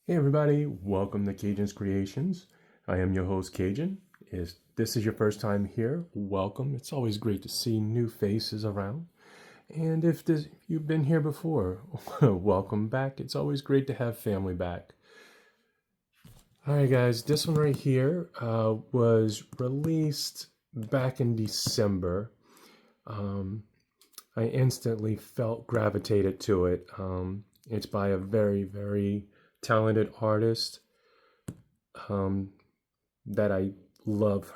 Hey everybody, welcome to Cajun's Creations. I am your host Cajun. If this is your first time here, welcome. It's always great to see new faces around. And if you've been here before, welcome back. It's always great to have family back. Alright guys, this one right here was released back in December. I instantly gravitated to it. It's by a very, very talented artist that I love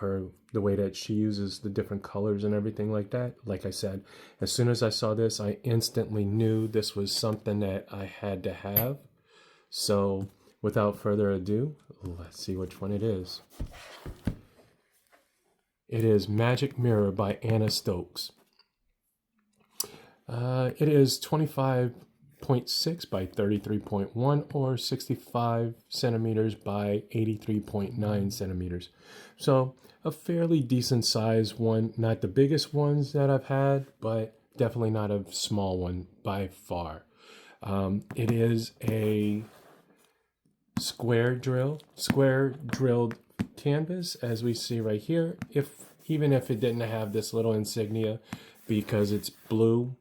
the way that she uses the different colors and everything like that. Like I said, as soon as I saw this, I instantly knew this was something that I had to have. So without further ado, let's see which one it is. It is Magic Mirror by Anna Stokes. It is 25.6 by 33.1 or 65 centimeters by 83.9 centimeters. So a fairly decent size one, not the biggest ones that I've had, but definitely not a small one by far. It is a square drilled canvas, as we see right here. Even if it didn't have this little insignia, because it's blue,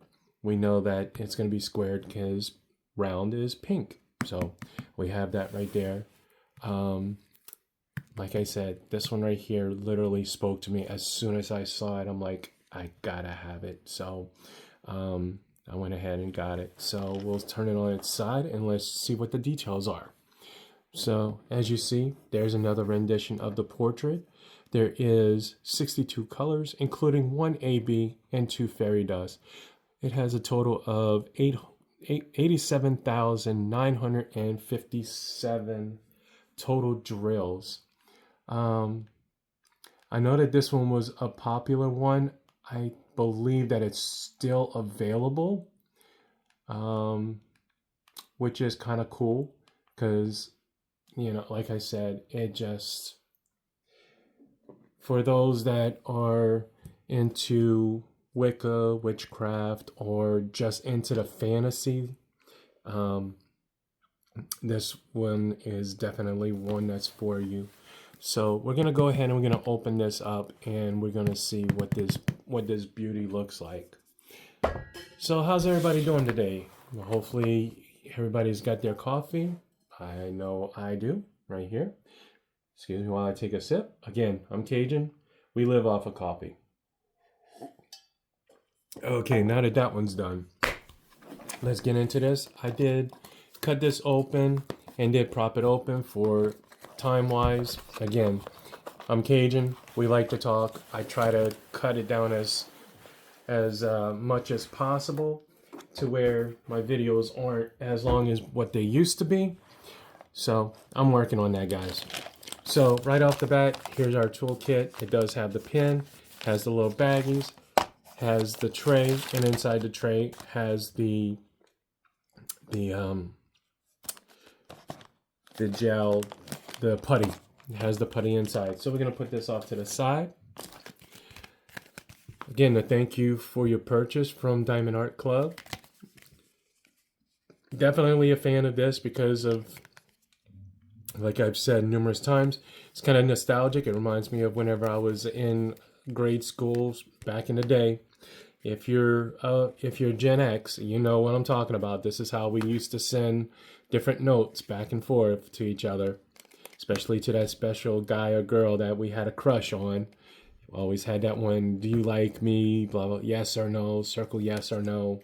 we know that it's going to be squared because round is pink. So we have that right there. Like I said, this one right here literally spoke to me as soon as I saw it. I'm like, I gotta have it. So I went ahead and got it. So we'll turn it on its side and let's see what the details are. So as you see, there's another rendition of the portrait. There is 62 colors, including 1 AB and 2 fairy dust. It has a total of 87,957 total drills. I know that this one was a popular one. I believe that it's still available, which is kind of cool because, you know, like I said, it just, for those that are into Wicca, witchcraft, or just into the fantasy, this one is definitely one that's for you. So we're gonna go ahead and we're gonna open this up and we're gonna see what this beauty looks like. So how's everybody doing today? Well, hopefully everybody's got their coffee. I know I do right here. Excuse me while I take a sip. Again, I'm Cajun. We live off of coffee. Okay, now that one's done, let's get into this. I did cut this open and did prop it open for time-wise. Again, I'm Cajun. We like to talk. I try to cut it down as much as possible to where my videos aren't as long as what they used to be. So I'm working on that, guys. So right off the bat, here's our toolkit. It does have the pin, has the little baggies, has the tray, and inside the tray has the gel, the putty. It has the putty inside. So we're gonna put this off to the side. Again, a thank you for your purchase from Diamond Art Club. Definitely a fan of this because of, like I've said numerous times, it's kind of nostalgic. It reminds me of whenever I was in grade schools back in the day. If you're Gen X, you know what I'm talking about. This is how we used to send different notes back and forth to each other, especially to that special guy or girl that we had a crush on. Always had that one, do you like me, blah, blah, yes or no, circle yes or no.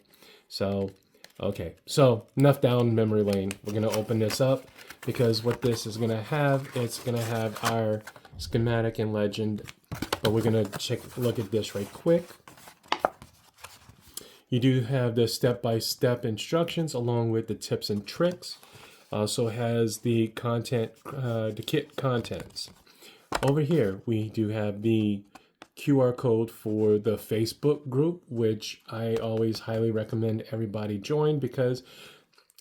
So, okay, so enough down memory lane. We're gonna open this up because what this is gonna have, it's gonna have our schematic and legend, but we're gonna look at this right quick. You do have the step-by-step instructions along with the tips and tricks. Also has the the kit contents. Over here, we do have the QR code for the Facebook group, which I always highly recommend everybody join because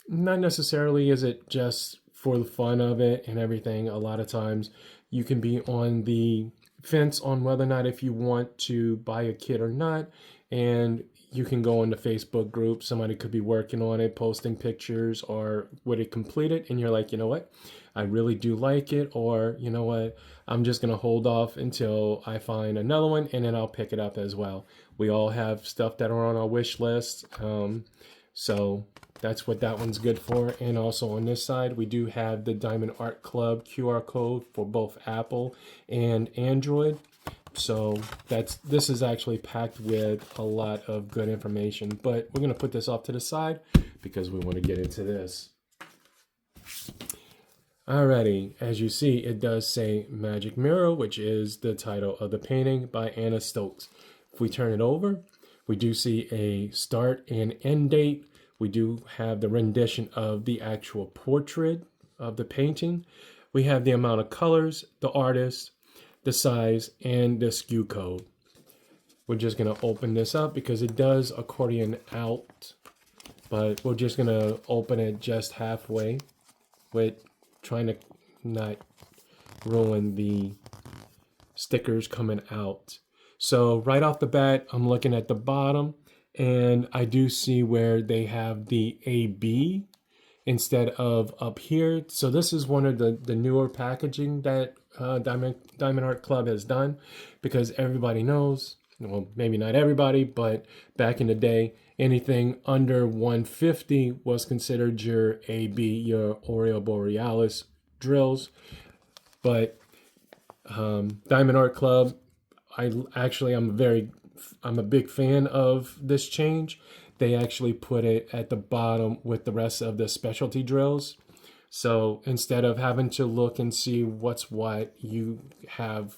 not necessarily is it just for the fun of it and everything. A lot of times you can be on the fence on whether or not if you want to buy a kit or not, and you can go in the Facebook group. Somebody could be working on it, posting pictures or would it complete it, and you're like, you know what, I really do like it, or you know what, I'm just gonna hold off until I find another one and then I'll pick it up as well. We all have stuff that are on our wish list, so that's what that one's good for. And also on this side, we do have the Diamond Art Club QR code for both Apple and Android. So this is actually packed with a lot of good information, but we're going to put this off to the side because we want to get into this. Alrighty, as you see, it does say Magic Mirror, which is the title of the painting by Anna Stokes. If we turn it over, we do see a start and end date. We do have the rendition of the actual portrait of the painting. We have the amount of colors, the artist, the size, and the skew code. We're just going to open this up because it does accordion out, but we're just going to open it just halfway with trying to not ruin the stickers coming out. So right off the bat, I'm looking at the bottom and I do see where they have the AB instead of up here. So this is one of the newer packaging that Diamond Art Club has done, because everybody knows, well, maybe not everybody, but back in the day, anything under 150 was considered your AB, your Aurora Borealis drills. But Diamond Art Club, I'm a big fan of this change. They actually put it at the bottom with the rest of the specialty drills. So instead of having to look and see what's what, you have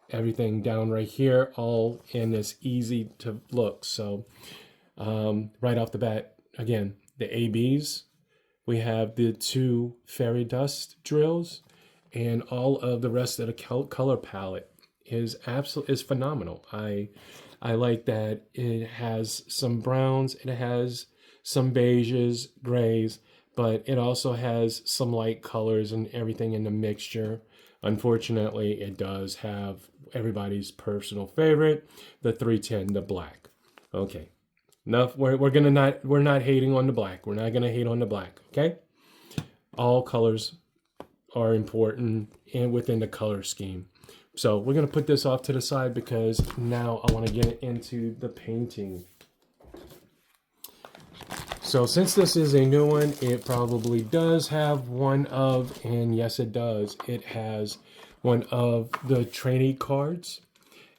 everything down right here, all in this easy to look. So right off the bat, again, the ABs, we have the 2 fairy dust drills, and all of the rest of the color palette is phenomenal. I like that it has some browns, it has some beiges, grays, but it also has some light colors and everything in the mixture. Unfortunately, it does have everybody's personal favorite, the 310, the black. Okay, enough. We're not hating on the black. We're not gonna hate on the black. Okay, all colors are important and within the color scheme. So we're gonna put this off to the side because now I want to get into the painting. So since this is a new one, it probably does have one of, and yes it does, it has one of the trainee cards.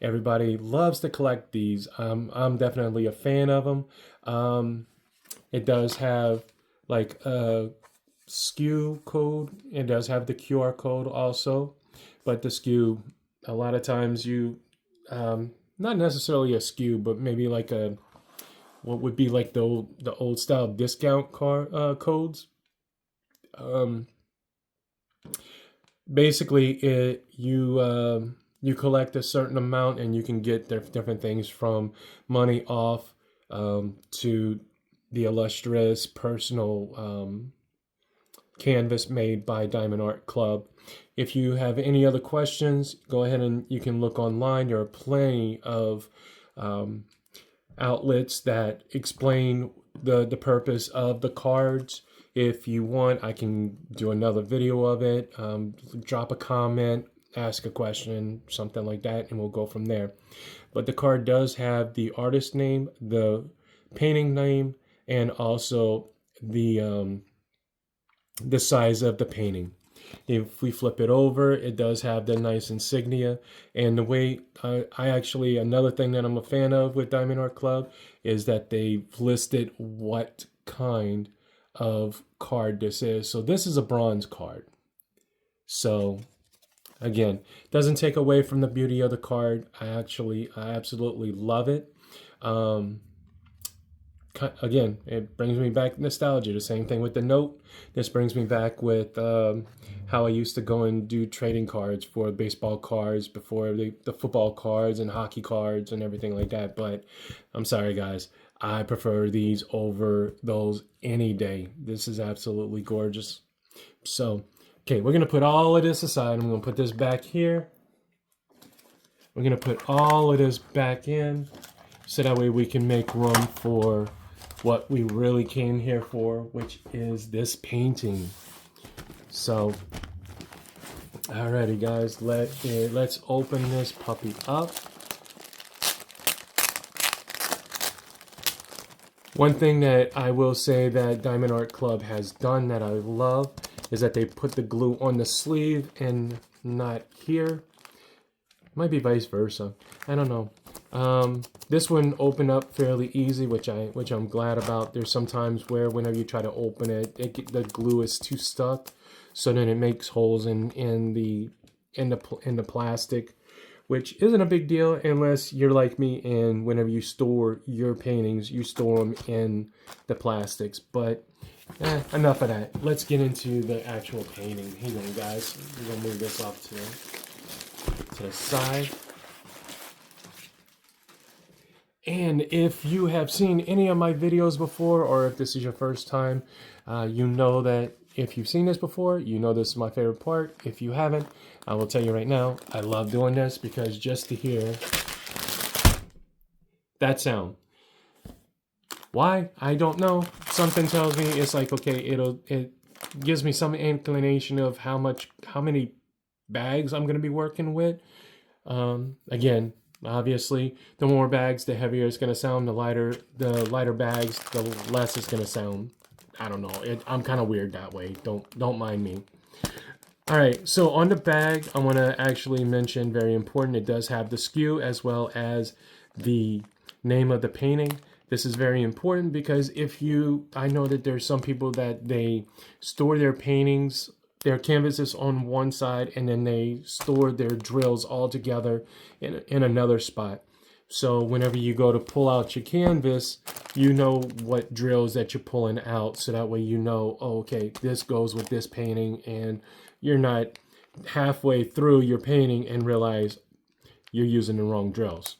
Everybody loves to collect these. I'm definitely a fan of them. It does have like a skew code. It does have the QR code also, but the skew, a lot of times you, not necessarily a skew, but maybe like a, what would be like the old style discount codes. Basically, you collect a certain amount and you can get different things from money off to the illustrious personal canvas made by Diamond Art Club. If you have any other questions, go ahead and you can look online. There are plenty of outlets that explain the purpose of the cards. If you want, I can do another video of it. Drop a comment, ask a question, something like that, and we'll go from there. But the card does have the artist name, the painting name, and also the size of the painting. If we flip it over, it does have the nice insignia. And the way another thing that I'm a fan of with Diamond Art Club is that they've listed what kind of card this is. So this is a bronze card. So again, doesn't take away from the beauty of the card. I absolutely love it. Again, it brings me back nostalgia. The same thing with the note. This brings me back with how I used to go and do trading cards for baseball cards before the football cards and hockey cards and everything like that. But I'm sorry, guys. I prefer these over those any day. This is absolutely gorgeous. So, okay, we're going to put all of this aside. I'm going to put this back here. We're going to put all of this back in. so that way we can make room for what we really came here for, which is this painting. So, alrighty guys, let's open this puppy up. One thing that I will say that Diamond Art Club has done that I love is that they put the glue on the sleeve and not here. Might be vice versa. I don't know. This one opened up fairly easy, which I'm glad about. There's sometimes where whenever you try to open it, the glue is too stuck, so then it makes holes in the plastic, which isn't a big deal unless you're like me and whenever you store your paintings, you store them in the plastics. But enough of that. Let's get into the actual painting. Hang on, guys. We're gonna move this off to the side. And if you have seen any of my videos before, or if this is your first time, you know that if you've seen this before, you know this is my favorite part. If you haven't, I will tell you right now, I love doing this because just to hear that sound. Why? I don't know. Something tells me it's like, okay, it gives me some inclination of how many bags I'm going to be working with. Again, obviously, the more bags, the heavier it's going to sound. The lighter bags, the less it's going to sound. I don't know. I'm kind of weird that way. Don't mind me. All right. So on the bag, I want to actually mention, very important, it does have the SKU as well as the name of the painting. This is very important because I know that there's some people that they store their paintings, their canvases on one side, and then they store their drills all together in another spot. So whenever you go to pull out your canvas, you know what drills that you're pulling out. So that way you know, oh, okay, this goes with this painting, and you're not halfway through your painting and realize you're using the wrong drills.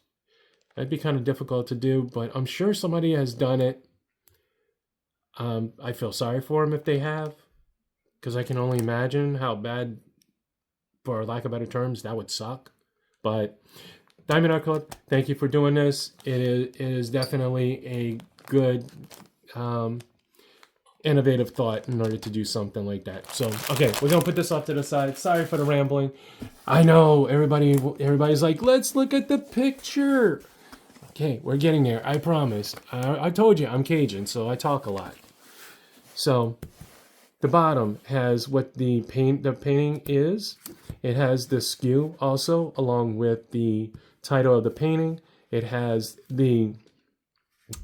That'd be kind of difficult to do, but I'm sure somebody has done it. I feel sorry for them if they have, because I can only imagine how bad, for lack of better terms, that would suck. But Diamond Art Club, thank you for doing this. It is definitely a good, innovative thought in order to do something like that. So, okay, we're gonna put this off to the side. Sorry for the rambling. I know everybody's like, let's look at the picture. Okay, we're getting there. I promise. I told you I'm Cajun, so I talk a lot. So, the bottom has what the painting is. It has the SKU also, along with the title of the painting. It has the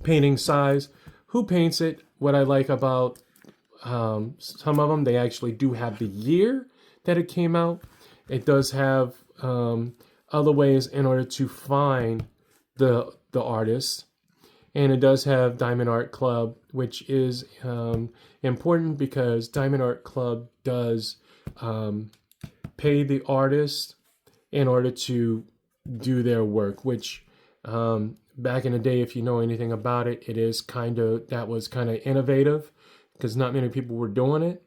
painting size, who paints it. What I like about some of them, they actually do have the year that it came out. It does have other ways in order to find the artist, and it does have Diamond Art Club, which is important because Diamond Art Club does pay the artist in order to do their work, which back in the day, if you know anything about it, that was kind of innovative because not many people were doing it.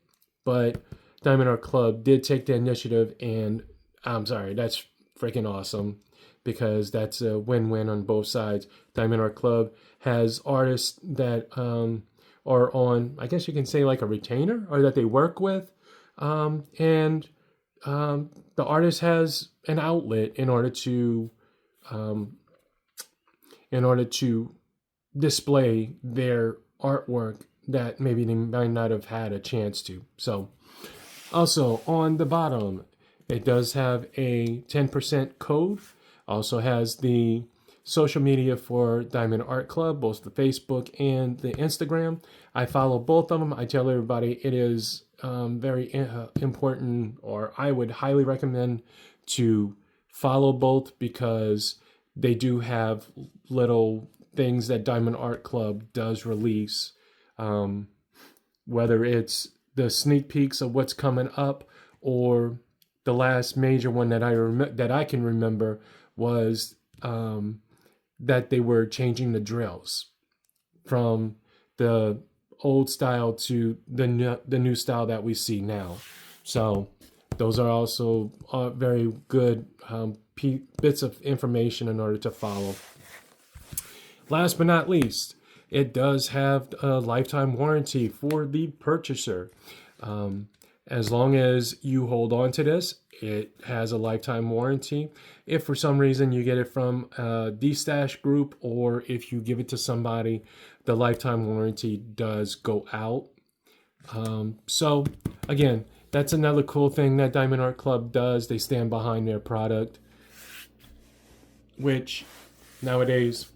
But Diamond Art Club did take the initiative, and I'm sorry, that's freaking awesome because that's a win-win on both sides. Diamond Art Club has artists that are on, I guess you can say, like a retainer, or that they work with, and the artist has an outlet in order to display their artwork that maybe they might not have had a chance to. So, also on the bottom, it does have a 10% code. Also has the social media for Diamond Art Club, both the Facebook and the Instagram. I follow both of them. I tell everybody it is very important, or I would highly recommend to follow both because they do have little things that Diamond Art Club does release, whether it's the sneak peeks of what's coming up, or the last major one that I can remember was that they were changing the drills from the old style to the new style that we see now. So those are also very good bits of information in order to follow. last but not least, it does have a lifetime warranty for the purchaser. As long as you hold on to this, it has a lifetime warranty. If for some reason you get it from a D-stash group, or if you give it to somebody, the lifetime warranty does go out. So again, that's another cool thing that Diamond Art Club does. They stand behind their product, which nowadays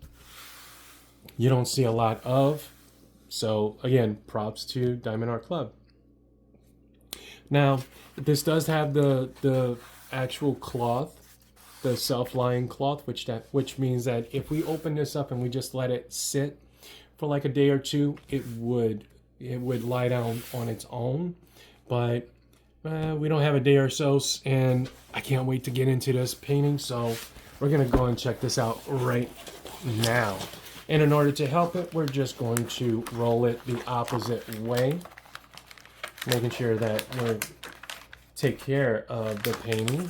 you don't see a lot of. So again, props to Diamond Art Club. Now, this does have the actual cloth, the self-lying cloth, which means that if we open this up and we just let it sit for like a day or two, it would lie down on its own. But we don't have a day or so, and I can't wait to get into this painting, so we're gonna go and check this out right now. And in order to help it, we're just going to roll it the opposite way, making sure that we take care of the painting,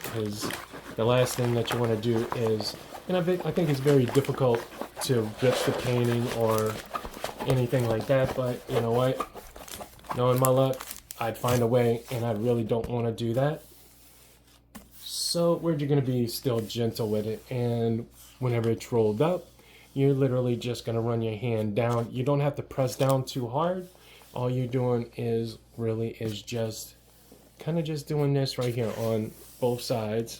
because the last thing that you want to do is, and I think it's very difficult to rip the painting or anything like that, but you know what, knowing my luck, I'd find a way, and I really don't want to do that. So we're just going to be still gentle with it, and whenever it's rolled up, you're literally just going to run your hand down. You don't have to press down too hard. All you're doing is just kind of just doing this right here on both sides,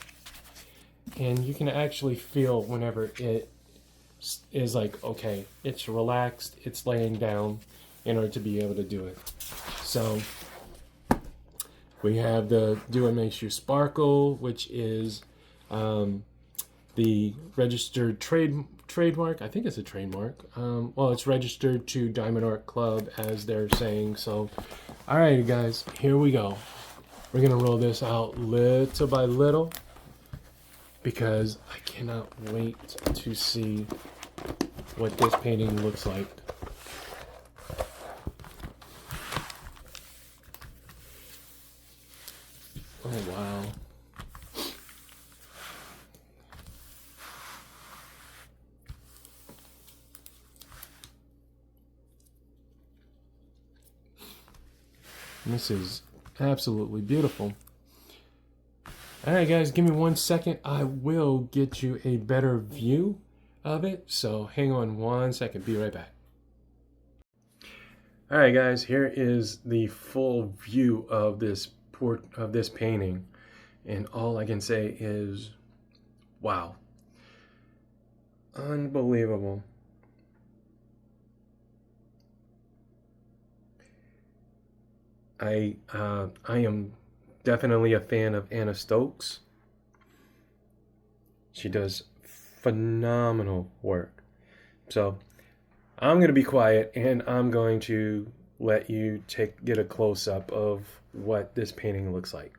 and you can actually feel whenever it is like, okay, it's relaxed, it's laying down, in order to be able to do it. So we have the Do It Makes You Sparkle, which is the registered trademark. I think it's a trademark. Well, it's registered to Diamond Art Club, as they're saying. So, all right, guys, here we go. We're gonna roll this out little by little, because I cannot wait to see what this painting looks like. Oh, wow. This is absolutely beautiful. Alright guys, give me 1 second. I will get you a better view of it. So hang on 1 second. Be right back. Alright guys, here is the full view of this painting. And all I can say is, wow. Unbelievable. I am definitely a fan of Anna Stokes. She does phenomenal work. So I'm going to be quiet, and I'm going to let you get a close-up of what this painting looks like.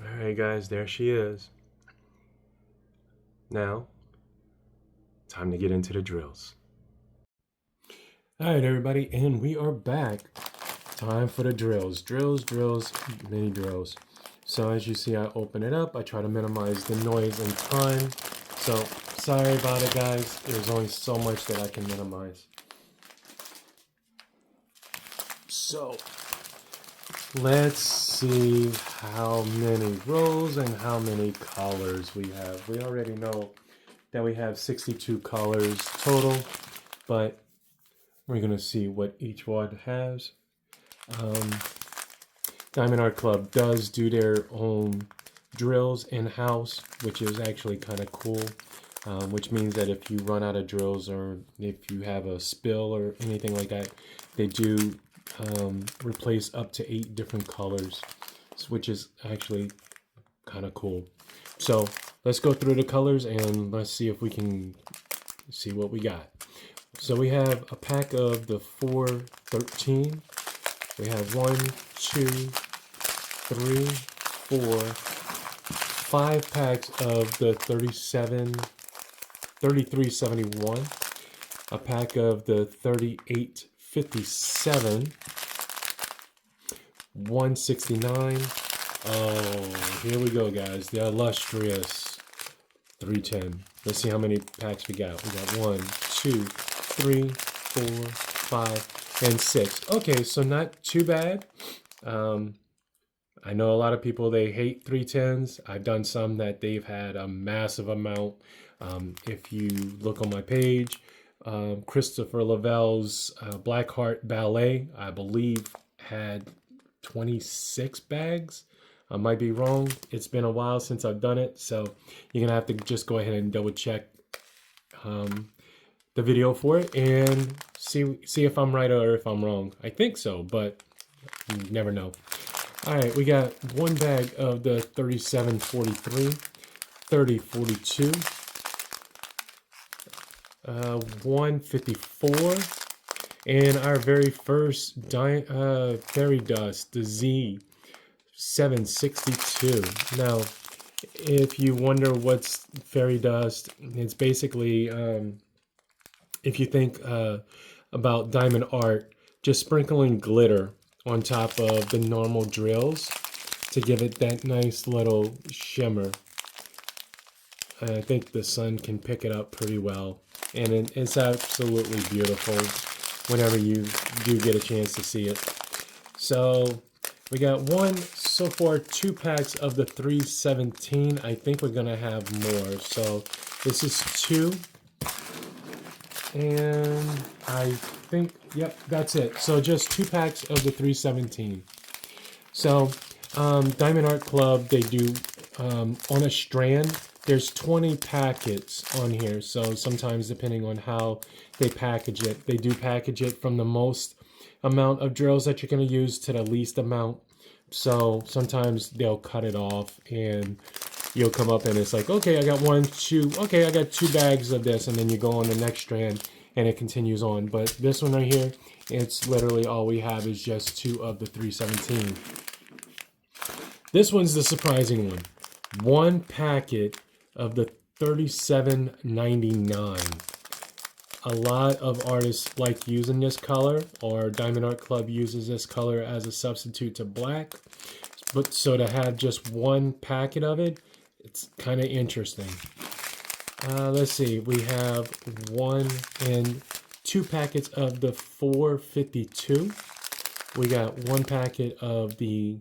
Alright guys, there she is. Now, time to get into the drills. Alright everybody, and we are back. Time for the drills. Drills, mini drills. So as you see, I open it up. I try to minimize the noise and time. So sorry about it guys. There's only so much that I can minimize. So let's see how many rows and how many colors we have. We already know that we have 62 colors total, but we're gonna see what each one has. um, Diamond Art Club does do their own drills in-house, which is actually kind of cool. Which means that if you run out of drills or if you have a spill or anything like that, they do replace up to 8 different colors, which is actually kind of cool. So let's go through the colors and let's see if we can see what we got. So we have a pack of the 413. We have 1, 2, 3, 4, 5 packs of the 3371, a pack of the 3857, 169. Oh, here we go, guys. The illustrious 310. Let's see how many packs we got. We got 1, 2, 3, 4, 5, and 6. Okay, so not too bad. I know a lot of people, they hate 310s. I've done some that they've had a massive amount. If you look on my page, Christopher Lavelle's Blackheart Ballet, I believe, had 26 bags. I might be wrong. It's been a while since I've done it, so you're gonna have to just go ahead and double check the video for it and see if I'm right or if I'm wrong. I think so, but you never know. All right, we got 1 bag of the 3743, 3042, 154, and our very first fairy dust, the Z762. Now, if you wonder what's fairy dust, it's basically, if you think about diamond art, just sprinkling glitter on top of the normal drills to give it that nice little shimmer. I think the sun can pick it up pretty well, and it's absolutely beautiful whenever you do get a chance to see it. So we got so far 2 packs of the 317. I think we're gonna have more. So this is 2, and I think, yep, that's it. So just 2 packs of the 317. So Diamond Art Club, they do on a strand, there's 20 packets on here. So sometimes, depending on how they package it, they do package it from the most amount of drills that you're going to use to the least amount. So sometimes they'll cut it off and you'll come up and it's like, okay, I got 1, 2, okay, I got 2 bags of this, and then you go on the next strand and it continues on. But this one right here, it's literally all we have is just 2 of the 317. This one's the surprising one. 1 packet of the 3799. A lot of artists like using this color, or Diamond Art Club uses this color as a substitute to black. But so to have just 1 packet of it, it's kind of interesting. Let's see, we have 1 and 2 packets of the 452. We got 1 packet of the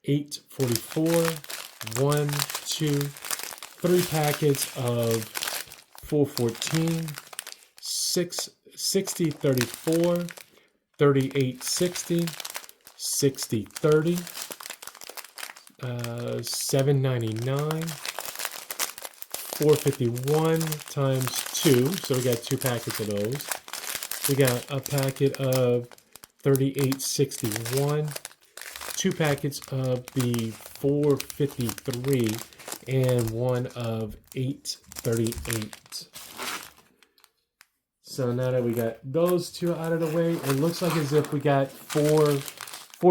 844, 1, 2, 3 packets of 414, 6034, 3860, 6030, 799, 451 times 2, so we got 2 packets of those. We got a packet of 3861, 2 packets of the 453, and 1 of 838. So now that we got those 2 out of the way, it looks like as if we got four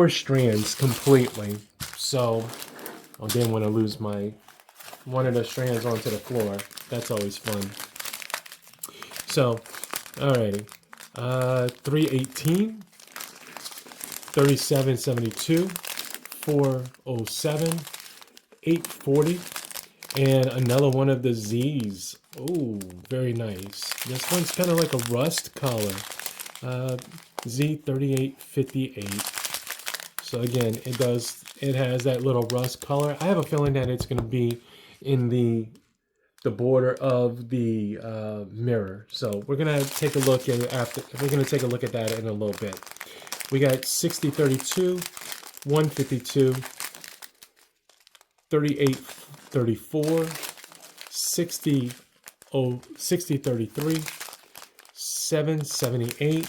strands completely. So I didn't want to lose one of the strands onto the floor. That's always fun. So, alrighty. 318, 3772, 407, 840, and another one of the Z's. Oh, very nice. This one's kind of like a rust color. Z3858. So again, it has that little rust color. I have a feeling that it's going to be in the border of the mirror. So we're gonna take a look at that in a little bit. We got 6032, 152, 3834, 60 6033, 778,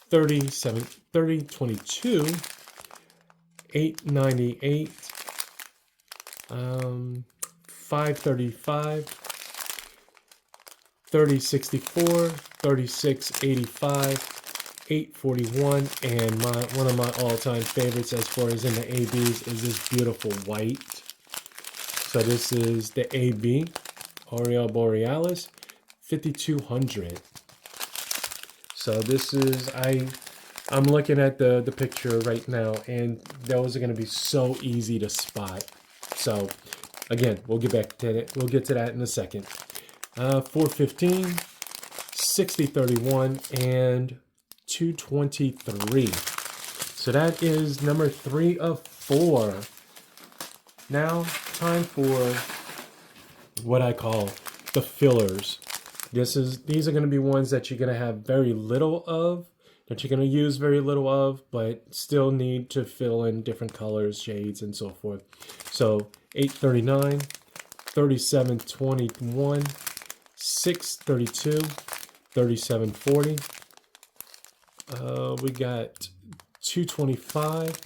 37 3022, 898, 535, 3064, 3685, 841, and one of my all-time favorites as far as in the ABs is this beautiful white. So this is the AB, Aureole Borealis, 5200. So this is, I'm looking at the picture right now, and those are going to be so easy to spot. So again, we'll get back to it. We'll get to that in a second. 415, 6031, and 223. So that is number 3 of 4. Now, time for what I call the fillers. These are going to be ones that you're going to have very little of, that you're going to use very little of, but still need to fill in different colors, shades, and so forth. So 839, 3721, 632, 3740. We got 225,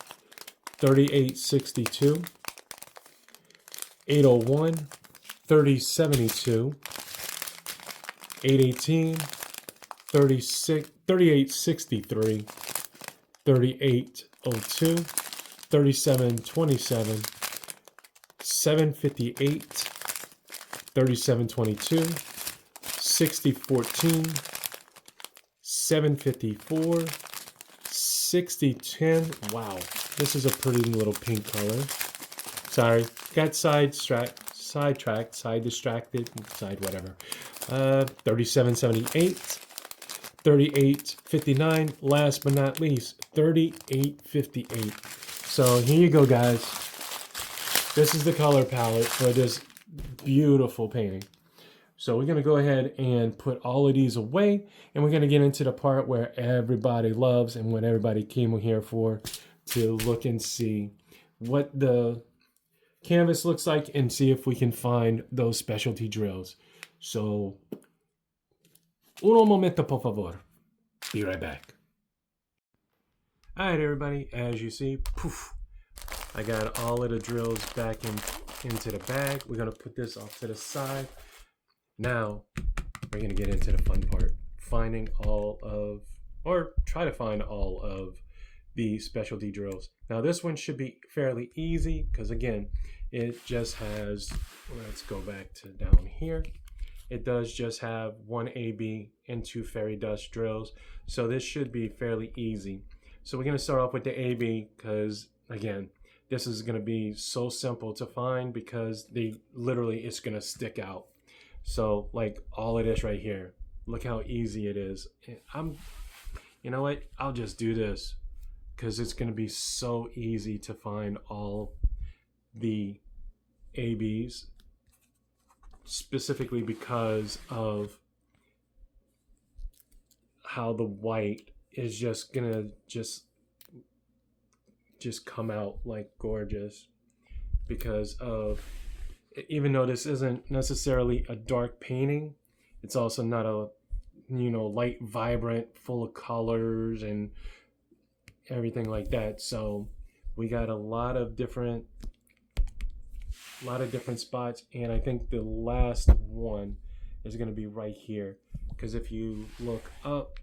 3862, 801, 3072, 818, 3863, 3802, 3727, 758, 3722, 6014, 754, 6010. Wow, this is a pretty little pink color. Sorry, got distracted, side whatever. 3778, 3859, last but not least, 3858. So here you go, guys. This is the color palette for this beautiful painting. So we're going to go ahead and put all of these away, and we're going to get into the part where everybody loves and what everybody came here for, to look and see what the canvas looks like and see if we can find those specialty drills. So, uno momento, por favor. Be right back. All right, everybody, as you see, poof, I got all of the drills back into the bag. We're going to put this off to the side. Now, we're going to get into the fun part, finding all of, or try to find all of the specialty drills. Now, this one should be fairly easy because, again, it just has, let's go back to down here. It does just have 1 AB and 2 fairy dust drills. So this should be fairly easy. So we're going to start off with the AB because, again, this is going to be so simple to find because it's going to stick out. So like all of this right here, look how easy it is. You know what? I'll just do this because it's going to be so easy to find all the ABs, specifically because of how the white is just gonna just come out like gorgeous, because of, even though this isn't necessarily a dark painting, it's also not a, light, vibrant, full of colors and everything like that. So we got a lot of different spots, and I think the last one is going to be right here, because if you look up,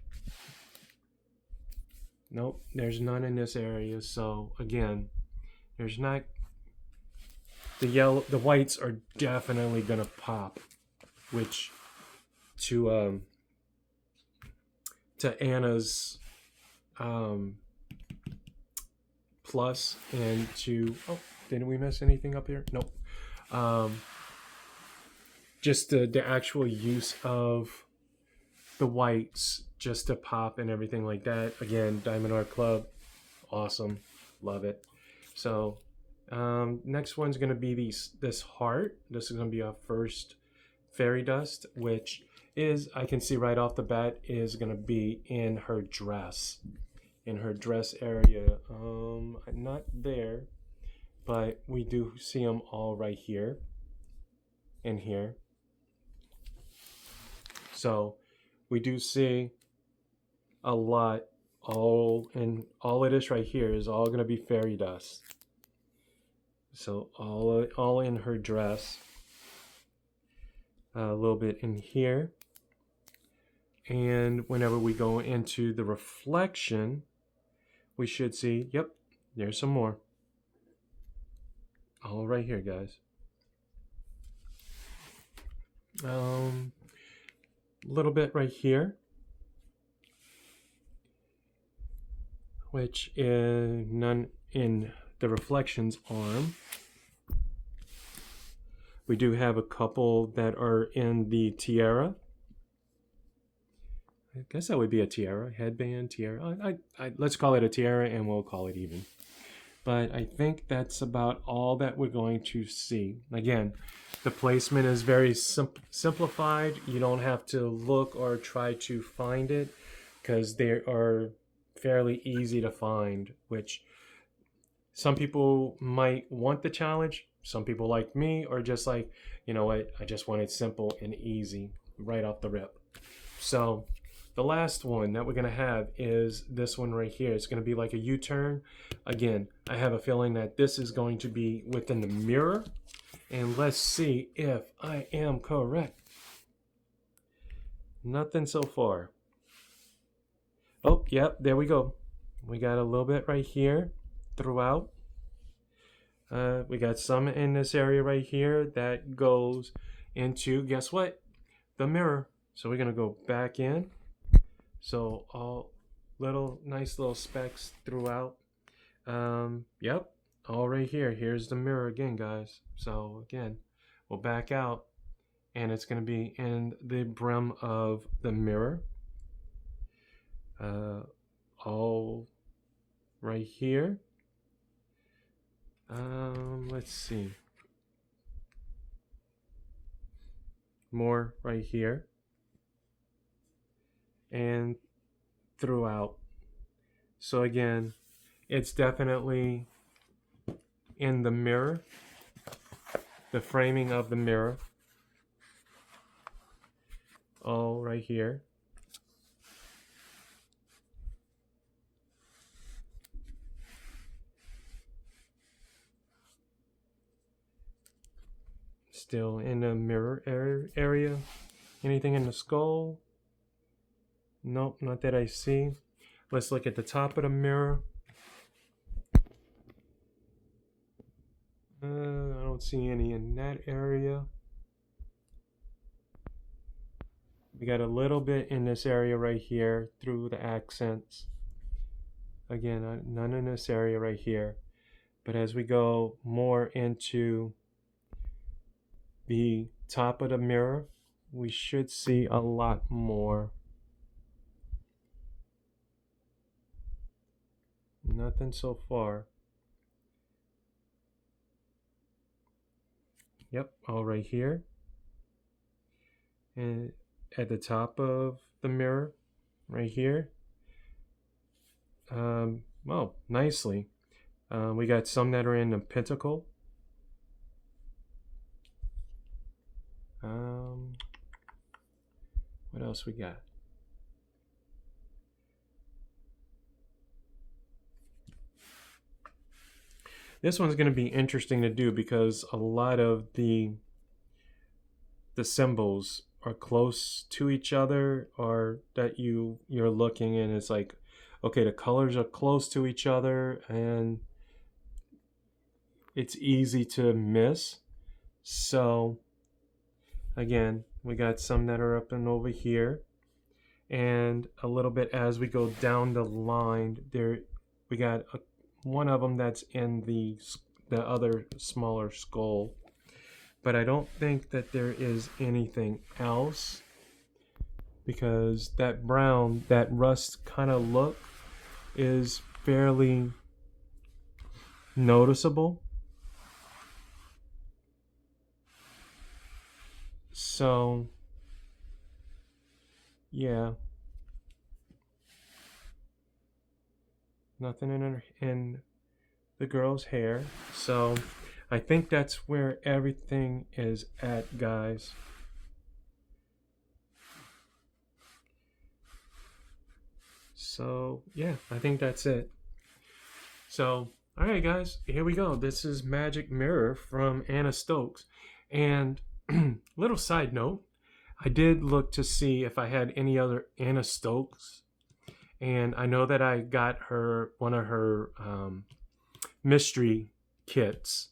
nope, there's none in this area. So again, there's not, the whites are definitely going to pop, which to Anna's plus, and to, oh, didn't we miss anything up here? Nope. Just the actual use of the whites just to pop and everything like that. Again, Diamond Art Club, awesome, love it. So next one's going to be this heart. This is going to be our first fairy dust, which is, I can see right off the bat, is going to be in her dress. in her dress area. Not there, but we do see them all right here and here. So we do see a lot. All of this right here is all going to be fairy dust. So all in her dress. A little bit in here. And whenever we go into the reflection, we should see, yep, there's some more. All right here, guys. A little bit right here, which is none in the reflections arm. We do have a couple that are in the tiara. I guess that would be a tiara, headband, tiara. Let's call it a tiara and we'll call it even. But I think that's about all that we're going to see. Again, the placement is very simplified. You don't have to look or try to find it because they are fairly easy to find, which some people might want the challenge. Some people like me are just like, you know what, I just want it simple and easy right off the rip. So the last one that we're going to have is this one right here. It's going to be like a U-turn. Again, I have a feeling that this is going to be within the mirror. And let's see if I am correct. Nothing so far. Oh, yep, there we go. We got a little bit right here throughout. We got some in this area right here that goes into, guess what? The mirror. So we're going to go back in. So all nice little specks throughout. Yep, all right here. Here's the mirror again, guys. So again, we'll back out and it's going to be in the brim of the mirror. All right here. Let's see. More right here. And throughout. So again, it's definitely in the mirror, the framing of the mirror. All right here. Still in the mirror area. Anything in the skull? Nope, not that I see. Let's look at the top of the mirror. I don't see any in that area. We got a little bit in this area right here through the accents. Again, none in this area right here. But as we go more into the top of the mirror, we should see a lot more. Nothing so far. Yep, all right here. And at the top of the mirror, right here. Well, nicely. We got some that are in the pentacle. What else we got? This one's going to be interesting to do because a lot of the symbols are close to each other, or that you're looking and it's like, okay, the colors are close to each other and it's easy to miss. So again, we got some that are up and over here, and a little bit as we go down the line there, we got one of them that's in the other smaller skull. But I don't think that there is anything else, because that brown, that rust kind of look is fairly noticeable. So yeah, Nothing in the girl's hair. So I think that's where everything is at, guys. So yeah, I think that's it. So all right, guys, here we go. This is Magic Mirror from Anna Stokes. And little side note, I did look to see if I had any other Anna Stokes, and I know that I got her one of her mystery kits,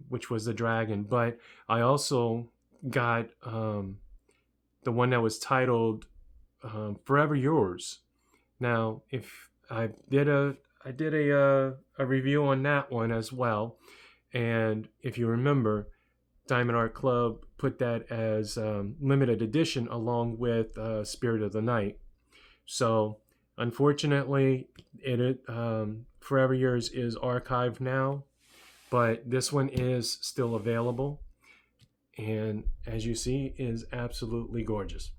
which was the dragon, but I also got the one that was titled Forever Yours. Now, if I did a review on that one as well, and if you remember, Diamond Art Club put that as limited edition along with Spirit of the Night. So unfortunately, it Forever Yours is archived now, but this one is still available, and as you see, is absolutely gorgeous.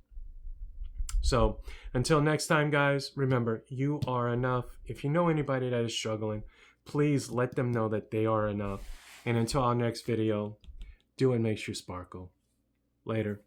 So until next time, guys, remember, you are enough. If you know anybody that is struggling, please let them know that they are enough. And until our next video, do what makes you sparkle. Later.